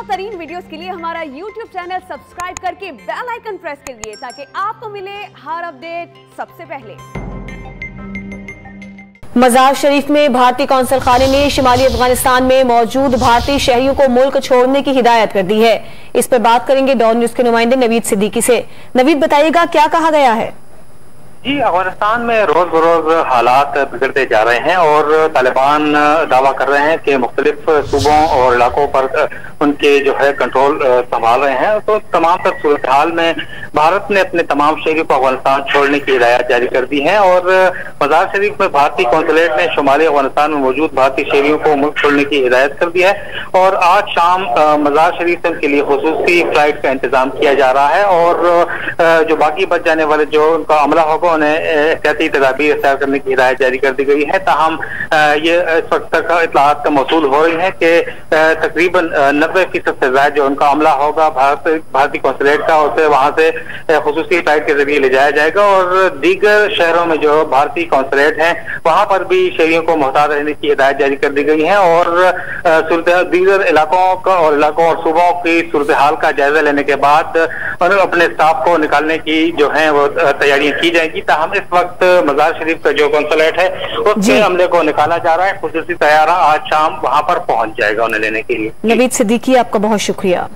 तरीन वीडियोस के लिए हमारा YouTube चैनल सब्सक्राइब करके बेल आइकन प्रेस करिए ताकि आपको मिले हर अपडेट सबसे पहले। मजार शरीफ में भारतीय कौंसल खाने ने शिमाली अफगानिस्तान में मौजूद भारतीय शहरियों को मुल्क छोड़ने की हिदायत कर दी है। इस पर बात करेंगे डॉन न्यूज के नुमाइंदे नवीद सिद्दीकी से। नवीद, बताइएगा क्या कहा गया है? जी, अफगानिस्तान में रोज बरोज हालात बिगड़ते जा रहे हैं और तालिबान दावा कर रहे हैं कि मुख्तलिफ सूबों और इलाकों पर उनके जो है कंट्रोल संभाल रहे हैं। तो तमाम तर सूरत हाल में भारत ने अपने तमाम शहरियों को अफगानिस्तान छोड़ने की हिदायत जारी कर दी है और मजार शरीफ में भारतीय कौंसलेट ने शुमाली अफगानिस्तान में मौजूद भारतीय शहरियों को मुल्क छोड़ने की हिदायत कर दी है और आज शाम मजार शरीफ से उनके लिए खुसूसी फ्लाइट का इंतजाम किया जा रहा है और जो बाकी बच जाने वाले जो उनका अमला होगा उन्हें एहतियाती तदाबीर इख्तियार करने की हिदायत जारी कर दी गई है। ताहम ये इस वक्त तक इत्तलात का मौसूल हो रही है कि तकरीबन 90% से ज्यादा जो उनका अमला होगा भारतीय कौंसलेट का, उसे वहां से खुसूसी फ्लाइट के जरिए ले जाया जाएगा और दीगर शहरों में जो भारतीय कौंसलेट हैं वहां पर भी शहरियों को मोहतात रहने की हिदायत जारी कर दी गई है और दीगर इलाकों और सूबों की सूरत हाल का जायजा लेने के बाद उन्हें अपने स्टाफ को निकालने की जो है वो तैयारियां की जाएगी। ताहम इस वक्त मजार शरीफ का जो कौंसलेट है उसके अमले को निकाला जा रहा है। खुसूसी तैयारा आज शाम वहां पर पहुंच जाएगा उन्हें लेने के लिए। नवीद सिद्दीकी, आपका बहुत शुक्रिया।